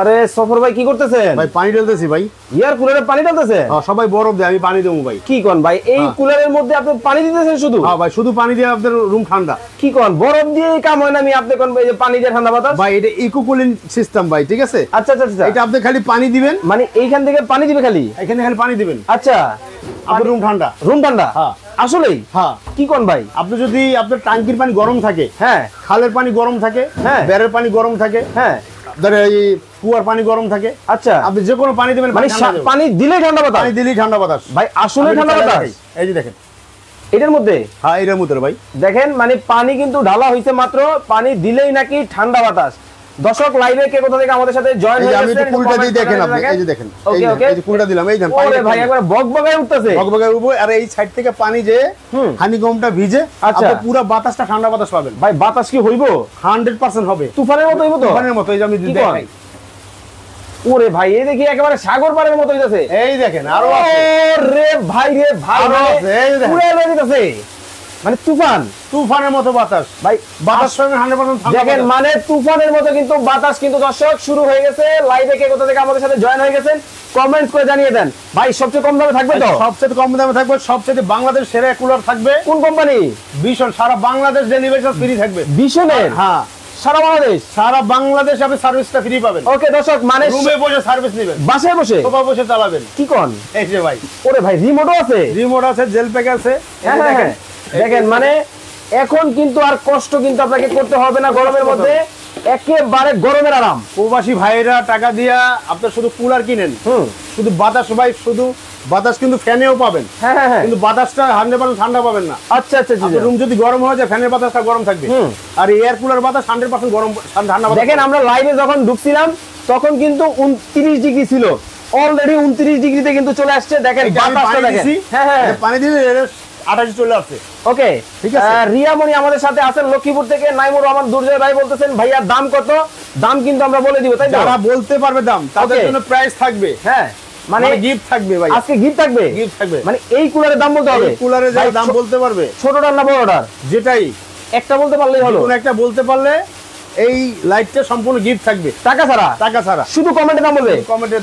আরে সফর ভাই কি করতেছেন? ভাই পানি ঢালতেছি ভাই। ইয়ার কুলারে পানি ঢালতেছে? সবাই বরফ দেয়, আমি পানি দেবো ভাই। কি কোন ভাই, এই কুলারের মধ্যে আপনি পানি দিতেছেন শুধু? হ্যাঁ ভাই, শুধু পানি দিয়ে আপনাদের রুম ঠান্ডা। কি কোন, বরফ দিয়ে কাম হয় না? আমি আপনি কোন এই যে পানি দিয়ে ঠান্ডা বাতাস? ভাই এটা ইকো কুলিং সিস্টেম ভাই, ঠিক আছে? আচ্ছা আচ্ছা আচ্ছা, এটা আপনি খালি পানি দিবেন, মানে এইখান থেকে পানি দিবে খালি? এখানে খালি পানি দিবেন, আচ্ছা আপনার রুম ঠান্ডা। রুম ঠান্ডা? হ্যাঁ আসলেই? হ্যাঁ। কি কোন ভাই, আপনি যদি আপনার ট্যাঙ্কির পানি গরম থাকে, হ্যাঁ, খালের পানি গরম থাকে, হ্যাঁ, বেরের পানি গরম থাকে, হ্যাঁ, আপনার এই কুয়ার পানি গরম থাকে, আচ্ছা, আপনি যে কোনো পানি দিবেন, মানে পানি দিলেই ঠান্ডা বাতাস? পানি দিলেই ঠান্ডা বাতাস ভাই আসলে ঠান্ডা বাতাস? এই যে দেখেন এটার মধ্যে, হ্যাঁ এটার মধ্যে ভাই দেখেন, মানে পানি কিন্তু ঢালা হইছে মাত্র, পানি দিলেই নাকি ঠান্ডা বাতাস। দর্শক লাইভে কে কোথা থেকে আমাদের সাথে জয়েন হয়ে আমি একটু কুলটা দিয়ে দেখেন আপনি, এই যে দেখেন, এই যে কুলটা দিলাম, এই যে ওরে ভাই একবার বকবকায় উঠতেছে, বকবকায় উঠবে। আর এই সাইড থেকে পানি যে হানিকমটা ভিজে, আচ্ছা, আপনি পুরো বাতাসটা ঠান্ডা বাতাস পাবেন। ভাই বাতাস কি হইবো? 100% হবে, তুফানের মতো হইবো তো? তুফানের মতো। এই যে আমি দেখাই, ওরে ভাই এই দেখি একেবারে সাগর পাড়ের মতো হইতাছে। এই দেখেন আরো আছে রে ভাই, রে ভাই, আরো আছে, এই দেখেন পুরো এলো দিতেছে, মানে তুফান, তুফানের মতো বাতাস ভাই। বাতাস পাবেন 100% ঠান্ডা। দেখেন মানে তুফানের মতো কিন্তু বাতাস কিন্তু দর্শক শুরু হয়ে গেছে। লাইভে কে কোথা থেকে আমাদের সাথে জয়েন হয়ে গেছেন কমেন্ট করে জানিয়ে দেন। ভাই সবচেয়ে কম দামে থাকবে তো? সবচেয়ে কম দামে থাকবে, সবচেয়ে বাংলাদেশ সেরা কুলার থাকবে। কোন কোম্পানি? ভীষণ, সারা বাংলাদেশ ডেলিভারি চার্জ ফ্রি থাকবে। ভীষণের? হ্যাঁ, সারা বাংলাদেশ? সারা বাংলাদেশ আপনি সার্ভিসটা ফ্রি পাবেন। ওকে দর্শক, মানে রুমে বসে সার্ভিস নেবেন, বাসায় বসে, সোফা বসে চালাবেন। কি কোন? এই যে ভাই, ওরে ভাই রিমোটও আছে? রিমোট আছে, জেল প্যাক আছে। হ্যাঁ হ্যাঁ হ্যাঁ, দেখেন মানে এখন কিন্তু আর কষ্ট কিন্তু আপনাকে করতে হবে না গরমের মধ্যে, একেবারে গরমের আরাম। প্রবাসী ভাইরা টাকা দিয়া আপনার শুধু কুলার কিনেন, শুধু বাতাস ভাই, শুধু বাতাস কিন্তু ফ্যানেও পাবেন। হ্যাঁ হ্যাঁ হ্যাঁ, কিন্তু বাতাসটা 100% ঠান্ডা পাবেন না। আচ্ছা আচ্ছা আচ্ছা, রুম যদি গরম হয়ে যায় ফ্যানের বাতাসটা গরম থাকবে, আর এয়ার কুলার বাতাস 100% গরম ঠান্ডা বাতাস। দেখেন আমরা লাইভে যখন ঢুকছিলাম তখন কিন্তু 29 ডিগ্রি ছিল, অলরেডি 29 ডিগ্রিতে কিন্তু চলে আসছে। দেখেন বাতাসটা দেখেন, হ্যাঁ হ্যাঁ, পানি দিলে 28 চলে আসছে। ওকে ঠিক আছে। রিয়ামণি আমাদের সাথে আছেন লক্ষ্মীপুর থেকে। নাইমুর রহমান দুর্জয় ভাই বলতেছেন ভাইয়া দাম কত? দাম কিন্তু আমরা বলে দিব, তাই তো? যারা বলতে পারবে দাম তাদের জন্য প্রাইস থাকবে। হ্যাঁ, মানে গিফট থাকবে ভাই, আজকে গিফট থাকবে। গিফট থাকবে, মানে এই কুলারের দাম বলতে হবে? এই কুলারের দাম বলতে পারবে, ছোটটার না বড়টার? যেটাই একটা বলতে পারলেই হলো। কোন একটা বলতে পারলে এই লাইটটা সম্পূর্ণ গিফট থাকবে, টাকা ছাড়া। টাকা ছাড়া, শুধু কমেন্টে দাম বলবে।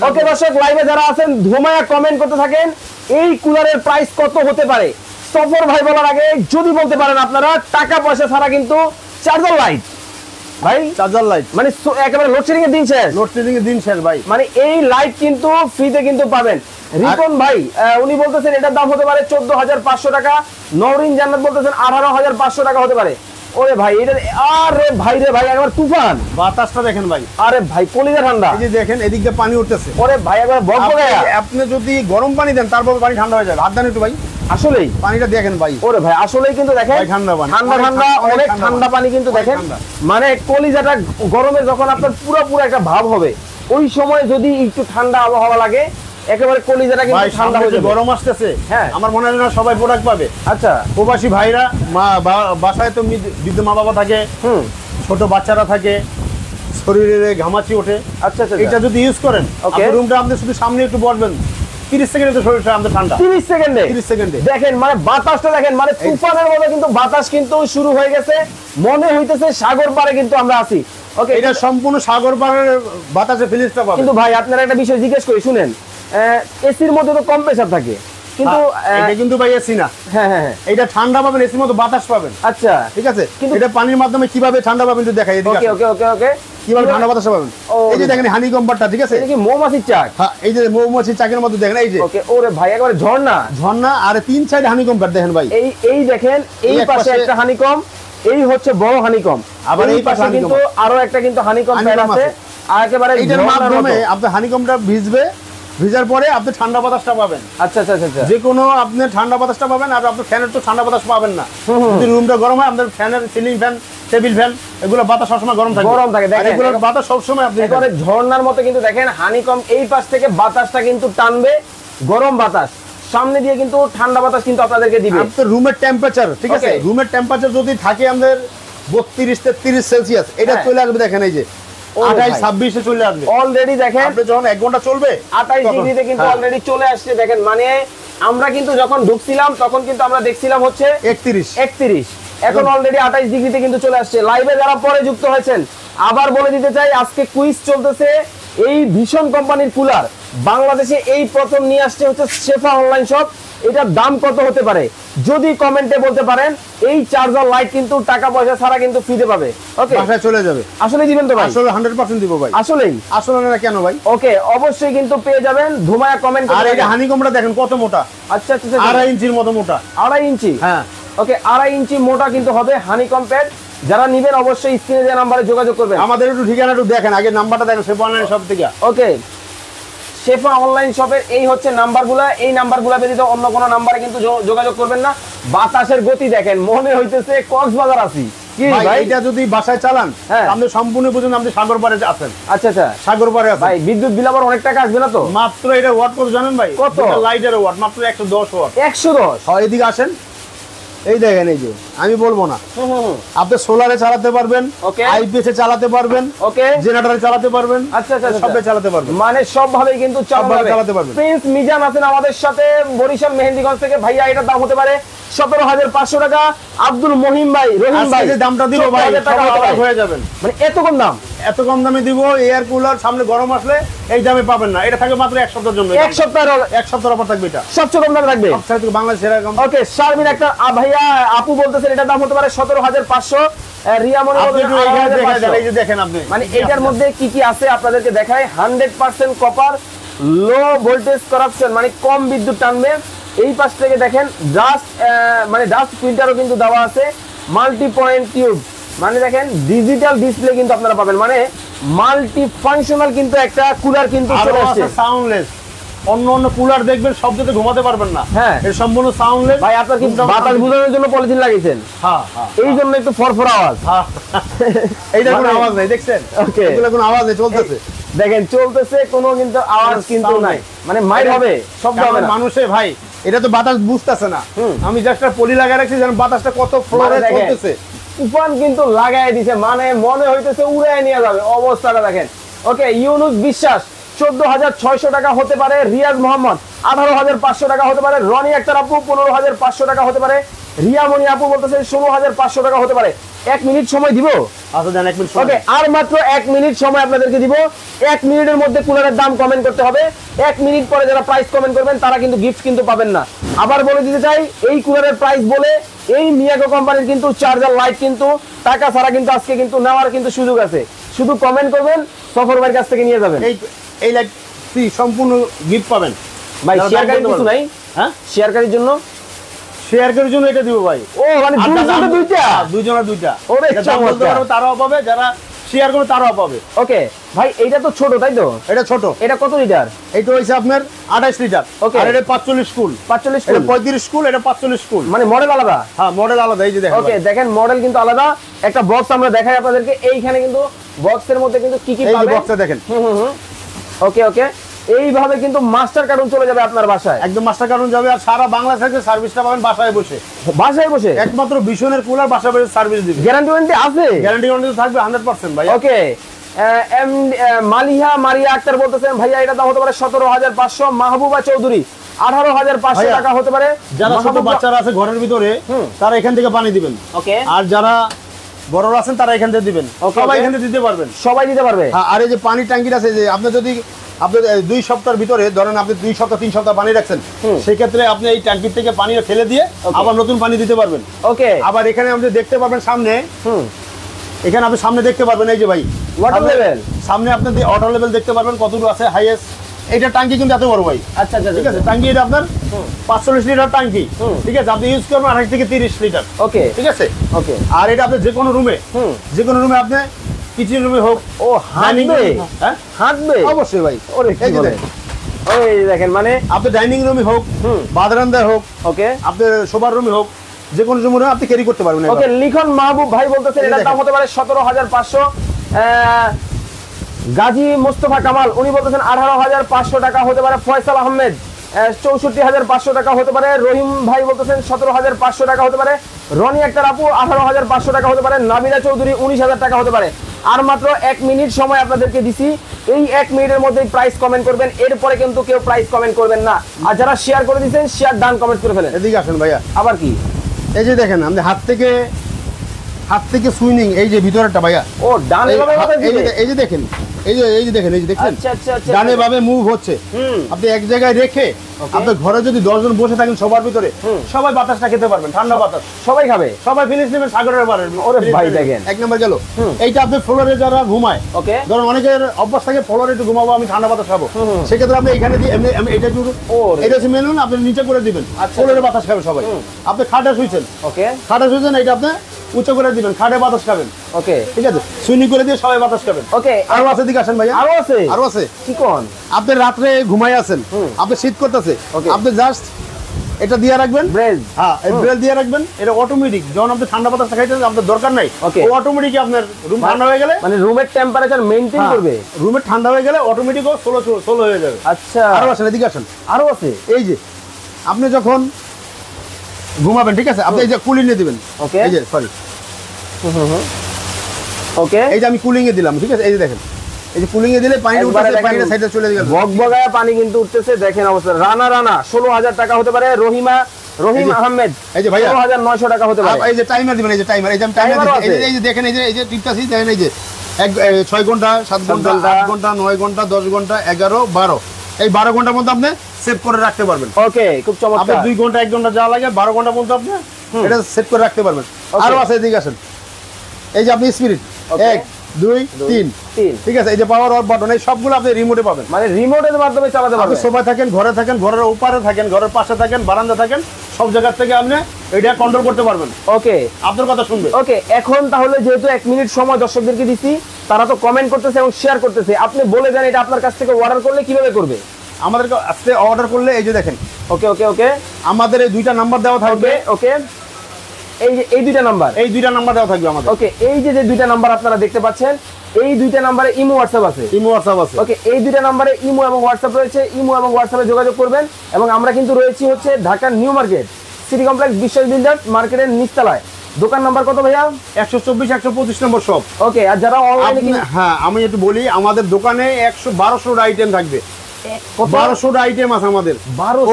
ওকে দর্শক লাইভে যারা আছেন ধুমায়া কমেন্ট করতে থাকেন, এই কুলারের প্রাইস কত হতে পারে। সফর ভাই বলার আগে যদি বলতে পারেন আপনারা, টাকা পয়সা ছাড়া কিন্তু চার্জার লাইট ভাই, চার্জার লাইট মানে একেবারে লোডশেডিং এর দিন শেষ, লোডশেডিং এর দিন শেষ ভাই। মানে এই লাইট কিন্তু ফ্রিতে কিন্তু পাবেন। রিপন ভাই উনি বলতেছেন এটার দাম হতে পারে 14,500 টাকা। নওরিন জান্নাত বলতেছেন 18,500 টাকা হতে পারে। ওরে ভাই এটা, আরে ভাই রে ভাই একবার তুফান, বাতাসটা দেখেন ভাই, আরে ভাই কলিজা ঠান্ডা। এই যে দেখেন এদিক দিয়ে পানি উঠতেছে। ওরে ভাই একবার বকবকায়া। আপনি যদি গরম পানি দেন তারপর পানি ঠান্ডা হয়ে যাবে। হাত দেন একটু ভাই, আসলেই পানিটা দেখেন ভাই। ওরে ভাই আসলেই কিন্তু দেখেন ঠান্ডা পানি, ঠান্ডা ঠান্ডা, অনেক ঠান্ডা পানি কিন্তু দেখেন। মানে কলিজাটা গরমে যখন আপনার পুরো একটা ভাব হবে, ওই সময় যদি একটু ঠান্ডা আবহাওয়া লাগে একেবারে কলিজাটা কিন্তু ঠান্ডা হয়ে যাবে। গরম আসতেছে, হ্যাঁ আমার মনে হয় না সবাই প্রোডাক্ট পাবে। আচ্ছা, প্রবাসী ভাইরা বাসায় তো বৃদ্ধ মা বাবা থাকে, ছোট বাচ্চারা থাকে, শরীরে ঘামাচি ওঠে। আচ্ছা আচ্ছা, এটা যদি ইউজ করেন, রুমটা আপনি শুধু সামনে একটু বসবেন, 30 সেকেন্ডে তো শরীরটা আমাদের ঠান্ডা। 30 সেকেন্ডে দেখেন, মানে বাতাসটা দেখেন, মানে তুফানের মতো কিন্তু বাতাস কিন্তু শুরু হয়ে গেছে। মনে হইতেছে সাগর পাড়ে কিন্তু আমরা আছি। ওকে, এটা সম্পূর্ণ সাগর পাড়ের বাতাসে ফিলিংসটা পাবেন। কিন্তু ভাই আপনারা একটা বিষয় জিজ্ঞেস করি শুনেন, এসির মধ্যে তো কম্প্রেসার থাকে, কিন্তু এটা কিন্তু ভাই এসি না। হ্যাঁ হ্যাঁ, এটা ঠান্ডা পাবেন, এসির মতো বাতাস পাবেন। আচ্ছা ঠিক আছে, কিন্তু এটা পানির মাধ্যমে কিভাবে ঠান্ডা পাবেন একটু দেখাই। ওকে ওকে ওকে ওকে, কিভাবে ঠান্ডা বাতাস পাবেন। এই যে দেখেন হানিকম্বারটা, ঠিক আছে, এটা কি মৌমাছির চাক? হ্যাঁ, এই যে মৌমাছির চাকের মধ্যে দেখেন, এই যে। ওকে, ওরে ভাই একবারে ঝর্ণা ঝর্ণা, আর 3 সাইড হানিকম্বার দেখেন ভাই। এই দেখেন, এই পাশে একটা হানিকম, এই হচ্ছে বড় হানিকম, আবার এই পাশে কিন্তু আরো একটা কিন্তু হানিকম আছে। আর একেবারে এটার মাধ্যমে আপনার হানিকমটা ভিজবে, ভিজার পরে আপনি ঠান্ডা বাতাসটা পাবেন। আচ্ছা আচ্ছা আচ্ছা, যে কোনো আপনি ঠান্ডা বাতাসটা পাবেন। আর আপনার ফ্যানের তো ঠান্ডা বাতাস পাবেন না, যদি রুমটা গরম হয় আপনার ফ্যানের, সিলিং ফ্যান, টেবিল ফ্যান, এগুলো বাতাস সবসময় গরম থাকে, গরম থাকে। দেখেন এগুলো বাতাস সবসময় আপনি একেবারে ঝর্ণার মতো কিন্তু দেখেন হানিকম এই পাশ থেকে বাতাসটা কিন্তু টানবে, গরম বাতাস সামনে দিয়ে কিন্তু ঠান্ডা বাতাস কিন্তু আপনাদেরকে দিবে। আপনার রুমের টেম্পারেচার, ঠিক আছে, রুমের টেম্পারেচার যদি থাকে আমাদের 32-33 সেলসিয়াস, এটা চলে আসবে দেখেন, এই যে 28-26 চলে আসবে অলরেডি। দেখেন আপনি যখন 1 ঘন্টা চলবে 28 ডিগ্রিতে কিন্তু অলরেডি চলে আসছে। দেখেন মানে আমরা কিন্তু যখন ঢুকছিলাম তখন কিন্তু আমরা দেখছিলাম হচ্ছে 31, এখন অলরেডি 28 ডিগ্রিতে কিন্তু চলে আসছে। লাইভে যারা পরে যুক্ত হয়েছেন আবার বলে দিতে চাই, আজকে কুইজ চলতেছে, এই ভীষণ কোম্পানির কুলার বাংলাদেশে এই প্রথম নিয়ে আসছে হচ্ছে শেফা অনলাইন শপ। এটার দাম কত হতে পারে যদি কমেন্টে বলতে পারেন। এই চার্জার লাইট কিন্তু টাকা পয়সা ছাড়া কিন্তু ফ্রিতে পাবে। ওকে, বাসায় চলে যাবে। আসলে দিবেন তো ভাই? আসলে 100% দিব ভাই। আসলেই? আসলে না কেন ভাই? ওকে, অবশ্যই কিন্তু পেয়ে যাবেন। ধুমায়া কমেন্ট আর এই হানিকমটা দেখেন কত মোটা। আচ্ছা আচ্ছা, 2.5 ইঞ্চির মতো মোটা। 2.5 ইঞ্চি? হ্যাঁ। ওকে, 2.5 ইঞ্চি মোটা কিন্তু হবে হানিকম প্যাড। যারা নেবেন অবশ্যই স্ক্রিনে দেওয়া নাম্বারে যোগাযোগ করবেন। আমাদের একটু ঠিকানা একটু দেখেন, আগে নাম্বারটা দেখেন শেফা অনলাইন শপ থেকে। ওকে, শেফা অনলাইন শপের এই হচ্ছে নাম্বারগুলো। এই নাম্বারগুলো ব্যতীত অন্য কোনো নাম্বারে কিন্তু যোগাযোগ করবেন না। বাতাসের গতি দেখেন, মনে হইতেছে কক্সবাজার আছি। কি ভাই, এটা যদি বাসায় চালান আপনি সম্পূর্ণ বুঝুন আপনি সাগর পাড়ে আছেন। আচ্ছা আচ্ছা, সাগর পাড়ে আছেন। ভাই বিদ্যুৎ বিল আবার অনেক টাকা আসবে না তো? মাত্র এটা ওয়াট কত জানেন ভাই? কত? লাইটের ওয়াট মাত্র 110 ওয়াট। 110? হ্যাঁ, এদিকে আসেন, এই দেখেন, এই যে আমি বলবো না, আপনি সোলারে চালাতে পারবেন, আইপিএস এ চালাতে পারবেন, ওকে, জেনারেটরে চালাতে পারবেন। আচ্ছা আচ্ছা, সবই চালাতে পারবেন, মানে সব ভাবে কিন্তু চালাতে পারবেন। প্রিন্স মিজান আছেন আমাদের সাথে বরিশাল মেহেন্দিগঞ্জ থেকে। ভাইয়া এটার দাম হতে পারে 17,500 টাকা। আব্দুল মহিম ভাই, রহিম ভাই, যে দামটা দিব ভাই টাকা হয়ে যাবেন। মানে এত কম দাম? এত কম দামে দিব। এয়ার কুলার সামনে গরম আসলে এই দামে পাবেন না। এটা থাকবে মাত্র এক সপ্তাহের জন্য। এক সপ্তাহের অফার থাকবে। এটা সবচেয়ে কম দামে থাকবে সবচেয়ে বাংলাদেশের এরকম। ওকে, শারমিন একটা ভাইয়া আপু বলতেছেন এটার দাম হতে পারে 17,500। রিয়ামনি দেখেন আপনি, মানে এটার মধ্যে কি কি আছে আপনাদেরকে দেখায়। 100% কপার, লো ভোল্টেজ কারাপশন, মানে কম বিদ্যুৎ টানবে। এই পাশ থেকে দেখেন ডাস্ট, মানে ডাস্ট ফিল্টারও কিন্তু দেওয়া আছে। মাল্টি পয়েন্ট টিউব, মানে দেখেন ডিজিটাল ডিসপ্লে কিন্তু আপনারা পাবেন। মানে মাল্টি ফাংশনাল কিন্তু একটা কুলার কিন্তু চলে আসছে। সাউন্ডলেস। অন্য কুলার দেখবেন শব্দতে ঘুমাতে পারবেন না। হ্যাঁ, এটা সম্পূর্ণ সাউন্ডলেস। ভাই আপনার কি বাতাস বোঝানোর জন্য পলিথিন লাগিয়েছেন? হ্যাঁ, এই জন্য একটু ফরফরা আওয়াজ। এইটা কোনো আওয়াজ নাই, দেখছেন? ওকে, এগুলো কোনো আওয়াজ নেই, চলতেছে। দেখেন চলতেছে, কোনো কিন্তু আওয়াজ কিন্তু নাই। মানে মাইর হবে, শব্দ হবে না। মানুষে ভাই এটা তো বাতাস বুঝতেছে না। আমি জাস্ট পলি লাগায় রাখছি, যেন বাতাসটা কত ফ্লোরে চলতেছে। উপান কিন্তু লাগায় দিছে, মানে মনে হইতেছে উড়ায় নিয়ে যাবে। অবস্থাটা দেখেন। ওকে, ইউনুস বিশ্বাস 14,600 টাকা হতে পারে। রিয়াজ মোহাম্মদ 18,500 টাকা হতে পারে। রনি আক্তার আপু 15,500 টাকা হতে পারে। রিয়ামণি আপু বলতেছে 16,500 টাকা হতে পারে। 1 মিনিট সময় দিব। আচ্ছা দেন 1 মিনিট। ওকে, আর মাত্র 1 মিনিট সময় আপনাদেরকে দিব। 1 মিনিটের মধ্যে কুলারের দাম কমেন্ট করতে হবে। 1 মিনিট পরে যারা প্রাইস কমেন্ট করবেন তারা কিন্তু গিফট কিন্তু পাবেন না। আবার বলে দিতে চাই, এই কুলারের প্রাইস বলে এই মিয়াকো কোম্পানির কিন্তু চার্জার লাইট কিন্তু টাকা ছাড়া কিন্তু আজকে কিন্তু নেওয়ার কিন্তু সুযোগ আছে। শুধু কমেন্ট করবেন, সফর ভাইয়ের কাছ থেকে নিয়ে যাবেন। এই লাইট ফ্রি, সম্পূর্ণ গিফট পাবেন ভাই। শেয়ারকারী কিছু নাই? হ্যাঁ, শেয়ারকারীর জন্য এটা দিব ভাই। ও মানে দুইজনের দুইটা। ওরে তারাও পাবে, যারা শেয়ার করে তারাও পাবে। ওকে ভাই, এইটা তো ছোট তাই তো? এটা ছোট। এটা কত লিটার? এটা হইছে আপনার 28 লিটার। ওকে, আর এটা 45 কুল। 45 কুল, এটা 35 কুল, এটা 45 কুল। মানে মডেল আলাদা? হ্যাঁ, মডেল আলাদা। এই যে দেখেন। ওকে, দেখেন মডেল কিন্তু আলাদা। একটা বক্স আমরা দেখাই আপনাদেরকে। এইখানে কিন্তু বক্সের মধ্যে কিন্তু কি কি পাবেন, এই বক্সটা দেখেন। ওকে ওকে, এইভাবে কিন্তু মাস্টার কার্টুন চলে যাবে আপনার বাসায়। একদম মাস্টার কার্টুন যাবে। আর সারা বাংলাদেশে সার্ভিসটা পাবেন বাসায় বসে। বাসায় বসে একমাত্র ভীষণের কুলার বাসায় বসে সার্ভিস দিবে। গ্যারান্টি ওয়ারেন্টি আছে? গ্যারান্টি ওয়ারেন্টি থাকবে 100% ভাই। ওকে, মালিহা মারিয়া আক্তার বলতেছেন ভাইয়া এটা দাম হতে পারে 17,500। মাহবুবা চৌধুরী 18,500 টাকা হতে পারে। যারা ছোট বাচ্চারা আছে ঘরের ভিতরে তারা এখান থেকে পানি দিবেন। ওকে, আর যারা বড়রা আছেন তারা এখান থেকে দিবেন। সবাই এখান থেকে দিতে পারবেন। সবাই দিতে পারবে। আর এই যে পানি ট্যাঙ্কিটা আছে, যে আপনি যদি আপনি 2 সপ্তাহের ভিতরে ধরেন আপনি 2 সপ্তাহ 3 সপ্তাহ পানি রাখছেন, সেই ক্ষেত্রে আপনি এই ট্যাঙ্কি থেকে পানি ফেলে দিয়ে আবার নতুন পানি দিতে পারবেন। ওকে, আবার এখানে আপনি দেখতে পারবেন সামনে, এখানে আপনি সামনে দেখতে পারবেন এই যে ভাই ওয়াটার লেভেল। সামনে আপনি ওয়াটার লেভেল দেখতে পারবেন কতটুকু আছে হাইয়েস্ট। এটা ট্যাঙ্কি কিন্তু এত বড় ভাই। আচ্ছা আচ্ছা, ঠিক আছে। ট্যাঙ্কি এটা আপনার 45 লিটার ট্যাঙ্কি। ঠিক আছে, আপনি ইউজ করবেন 28 থেকে 30 লিটার। ওকে, ঠিক আছে। ওকে, আর এটা আপনি যে কোনো রুমে আপনি কিচেন রুমে হোক, ও হাঁটবে। হ্যাঁ, হাঁটবে অবশ্যই ভাই। ওরে কি বলে, ওই দেখেন, মানে আপনি ডাইনিং রুমে হোক, বারান্দায় হোক, ওকে, আপনি শোবার রুমে হোক, যে কোনো রুমে আপনি ক্যারি করতে পারবেন। ওকে, লিখন মাহবুব ভাই বলতেছেন এটার দাম হতে পারে 17,500। গাজী মোস্তফা কামাল উনি বলতেছেন 18,500 টাকা হতে পারে। ফয়সাল আহমেদ 64,500 টাকা হতে পারে। রহিম ভাই বলতেছেন 17,500 টাকা হতে পারে। রনি আক্তার আপু 18,500 টাকা হতে পারে। নাবিলা চৌধুরী 19,000 টাকা হতে পারে। আর মাত্র 1 মিনিট সময় আপনাদেরকে দিছি। এই 1 মিনিটের মধ্যে প্রাইস কমেন্ট করবেন, এরপরে কিন্তু কেউ প্রাইস কমেন্ট করবেন না। আর যারা শেয়ার করে দিয়েছেন শেয়ার ডান কমেন্ট করে ফেলেন। এদিকে আসেন ভাইয়া। আবার কি, এই যে দেখেন, আপনি হাত থেকে হাত থেকে সুইনিং, এই যে ভিতরেরটা ভাইয়া, ও ডানে বামে এই যে দেখেন, এই যে দেখেন, এই যে দেখছেন আচ্ছা ডানে বামে মুভ হচ্ছে। আপনি এক জায়গায় রেখে আপনার ঘরে যদি 10 জন বসে থাকেন সবার ভিতরে, সবাই বাতাসটা খেতে পারবেন, ঠান্ডা বাতাস সবাই খাবে, সবাই ফিনিশ নেবেন সাগরের পারে। ওরে ভাই দেখেন, এক নাম্বার গেল। এইটা আপনি ফ্লোরে যারা ঘুমায়, ওকে, ধরুন অনেকের অভ্যাস থাকে ফ্লোরে একটু ঘুমাবো, আমি ঠান্ডা বাতাস খাবো, সেক্ষেত্রে আপনি এখানে দিয়ে এমনি এটা একটু এটা হচ্ছে মেনুন, আপনি নিচে করে দিবেন, ফ্লোরে বাতাস খাবে সবাই। আপনি খাটে শুইছেন, ওকে, খাটে শুইছেন, এটা আপনি উঁচু করে দিবেন, খাটে বাতাস খাবেন, ওকে, ঠিক আছে, সুইনি করে দিয়ে সবাই বাতাস খাবেন। ওকে, আরো আছে, দিকে আসেন ভাইয়া, আরো আছে, আরো আছে। কি কোন আপনি রাত্রে ঘুমাই আছেন, আপনি শীত করতেছে, আপনি জাস্ট এটা দিয়ে রাখবেন, ব্রেজ, হ্যাঁ এই ব্রেজ দিয়ে রাখবেন, এটা অটোমেটিক যখন আপনি ঠান্ডা বাতাস খাইতেছেন আপনার দরকার নাই, ও অটোমেটিক আপনার রুম ঠান্ডা হয়ে গেলে, মানে রুমের টেম্পারেচার মেইনটেইন করবে, রুমের ঠান্ডা হয়ে গেলে অটোমেটিক ও সোলো হয়ে যাবে। আচ্ছা, আরো আসেন, এদিকে আসেন, আরো আছে। এই যে আপনি যখন ঘুমাবেন, ঠিক আছে, আপনি এই যে কুলিং এ দিবেন, ওকে, এই যে সরি, ওকে, এই যে আমি কুলিং এ দিলাম, ঠিক আছে, এই যে দেখেন, এই যে কুলিং এ দিলে পানিটা উঠছে, পানিটা সাইডে চলে গেল, বকবগায় পানি কিন্তু উঠতেছে, দেখেন অবস্থা। রানা 16,000 টাকা হতে পারে, রহিম আহমেদ, এই যে ভাইয়া 16,900 টাকা হতে পারে। এই যে টাইমার দিবেন, এই যে টাইমার, এই যে আমি টাইমার দিই, এই যে দেখেন, এই যে টিপটাছি দেখেন, এই যে 6 ঘন্টা, 7 ঘন্টা, 8 ঘন্টা, 9 ঘন্টা, 10 ঘন্টা, 11, 12, এই 12 ঘন্টার মধ্যে আপনি সেভ করে রাখতে পারবেন। ওকে, খুব চমৎকার। আপনি 2 ঘন্টা 1 ঘন্টা যা লাগে 12 ঘন্টা পর্যন্ত আপনি এটা সেট করে রাখতে পারবেন। আরো আছে, এদিকে আসেন, এই যে আপনি স্পিরিট 1 2 3, ঠিক আছে, এই যে পাওয়ার অফ বাটন, এই সবগুলো আপনি রিমোটে পাবেন, মানে রিমোটের মাধ্যমে চালাতে পারবেন। আপনি সোফায় থাকেন, ঘরে থাকেন, ঘরের উপরে থাকেন, ঘরের পাশে থাকেন, বারান্দা থাকেন, সব জায়গা থেকে আপনি এটা কন্ট্রোল করতে পারবেন। ওকে, আপনার কথা শুনবে। ওকে, এখন তাহলে যেহেতু 1 মিনিট সময় দর্শকদেরকে দিছি, তারা তো কমেন্ট করতেছে এবং শেয়ার করতেছে, আপনি বলে দেন এটা আপনার কাছ থেকে অর্ডার করলে কিভাবে করবে? আমাদেরকে আজকে অর্ডার করলে এই যে দেখেন, ওকে ওকে ওকে, আমাদের এই 2টা নাম্বার দেওয়া থাকবে, ওকে, এই যে এই 2টা নাম্বার, এই 2টা নাম্বার দেওয়া থাকবে আমাদের। ওকে, এই যে 2টা নাম্বার আপনারা দেখতে পাচ্ছেন, এই 2টা নাম্বারে ইমো হোয়াটসঅ্যাপ আছে, ইমো হোয়াটসঅ্যাপ আছে। ওকে, এই 2টা নাম্বারে ইমো এবং হোয়াটসঅ্যাপ রয়েছে, ইমো এবং হোয়াটসঅ্যাপে যোগাযোগ করবেন। এবং আমরা কিন্তু রয়েছি হচ্ছে Dhaka new market city complex বিশ্বাস বিল্ডার্স মার্কেটের নিচতলায়। দোকান নাম্বার কত ভাইয়া? 124 125 নম্বর শপ। ওকে, আর যারা অনলাইনে, হ্যাঁ আমি একটু বলি, আমাদের দোকানে 1200 আইটেম থাকবে, 1200 আইটেম আছে আমাদের।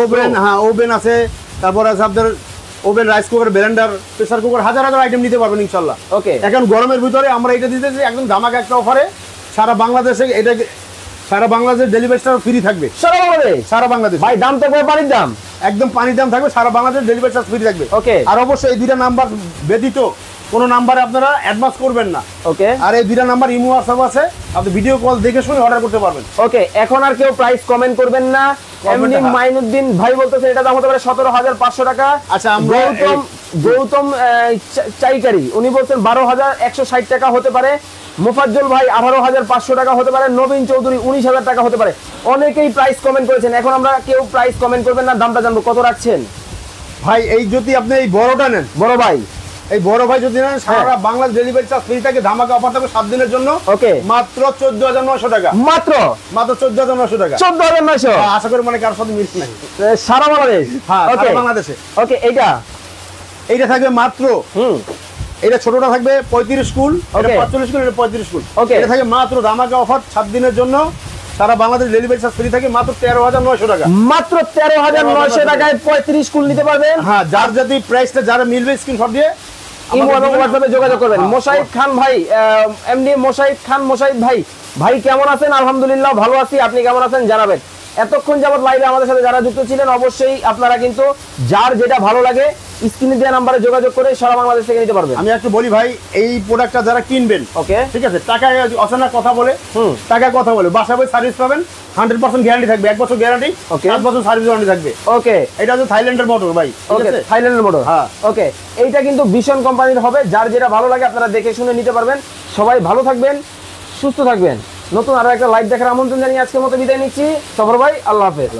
ওভেন, হ্যাঁ ওভেন আছে, তারপর আছে আপনাদের oven, rice cooker, Blender, pressure cooker, হাজার আইটেম নিতে পারবেন ইনশাআল্লাহ। ওকে, এখন গরমের ভিতরে আমরা এটা দিতেছি একদম ধামাকা একটা অফারে, সারা বাংলাদেশে এটা, সারা বাংলাদেশ ডেলিভারিটা ফ্রি থাকবে, সারা বাংলাদেশ। ভাই দাম তো পানির দাম, একদম পানির দাম থাকবে, সারা বাংলাদেশ ডেলিভারি চার্জ ফ্রি থাকবে। ওকে, আর অবশ্যই এই 2টা নাম্বার ব্যতীত কোন নাম্বারে আপনারা অ্যাডভান্স করবেন না। ওকে, আর এই 2টা নাম্বার ইমো হোয়াটসঅ্যাপ আছে, আপনি ভিডিও কল দেখে শুনে অর্ডার করতে পারবেন। ওকে, এখন আর কেউ প্রাইস কমেন্ট করবেন না। এমনি মাইনুদ্দিন ভাই বলতেছে এটা দাম হতে পারে 17,500 টাকা। আচ্ছা, আমরা গৌতম চাইকারি উনি বলছেন 12,160 টাকা হতে পারে। মুফাজ্জল ভাই 18,500 টাকা হতে পারে। নবীন চৌধুরী 19,000 টাকা হতে পারে। অনেকেই প্রাইস কমেন্ট করেছেন, এখন আমরা কেউ প্রাইস কমেন্ট করবেন না, দামটা জানবো কত রাখছেন ভাই। এই যদি আপনি এই বড়টা নেন, বড় ভাই, এই বড় ভাই যদি নেন, সারা বাংলাদেশ ডেলিভারি চার্জ ফ্রি থাকে, ধামাকা অফার থাকবে 7 দিনের জন্য। ওকে, মাত্র 14,900 টাকা, মাত্র 14,900 টাকা, 14,900। আশা করি মানে কারোর সাথে মিস নাই, সারা বাংলাদেশ। হ্যাঁ সারা বাংলাদেশে। ওকে, এইটা থাকবে মাত্র, এটা ছোটটা থাকবে 35 কুল, এটা 45 কুল, এটা 35 কুল। ওকে, এটা থাকবে মাত্র ধামাকা অফার 7 দিনের জন্য, সারা বাংলাদেশ ডেলিভারি চার্জ ফ্রি থাকে, মাত্র 13,900 টাকা। মাত্র 13,900 টাকায় 35 কুল নিতে পারবেন। হ্যাঁ, যার যদি প্রাইসটা যারা মিলবে স্ক্রিনশট দিয়ে ইমো এবং হোয়াটসঅ্যাপে যোগাযোগ করবেন। মোশাহিদ খান ভাই, এমডি মোশাহিদ খান, মোশাহিদ ভাই, ভাই কেমন আছেন? আলহামদুলিল্লাহ ভালো আছি, আপনি কেমন আছেন জানাবেন। এতক্ষণ যাবত লাইভে আমাদের সাথে যারা যুক্ত ছিলেন, অবশ্যই আপনারা কিন্তু যার যেটা ভালো লাগে স্ক্রিনে দেওয়া নাম্বারে যোগাযোগ করে সারা বাংলাদেশ থেকে নিতে পারবেন। আমি একটু বলি ভাই, এই প্রোডাক্টটা যারা কিনবেন, ওকে ঠিক আছে, টাকা অচেনা কথা বলে, টাকা কথা বলে, বাসা বই সার্ভিস পাবেন, 100% গ্যারান্টি থাকবে, 1 বছর গ্যারান্টি, 7 বছর সার্ভিস ওয়ারেন্টি থাকবে। ওকে, এটা হচ্ছে থাইল্যান্ডের মোটর ভাই, ওকে, থাইল্যান্ডের মোটর। হ্যাঁ, ওকে, এইটা কিন্তু ভীষণ কোম্পানির হবে, যার যেটা ভালো লাগে আপনারা দেখে শুনে নিতে পারবেন। সবাই ভালো থাকবেন, সুস্থ থাকবেন। নতুন আরো একটা লাইভ দেখার আমন্ত্রণ জানিয়ে আজকের মতো বিদায় নিচ্ছি। সফর ভাই, আল্লাহ হাফেজ।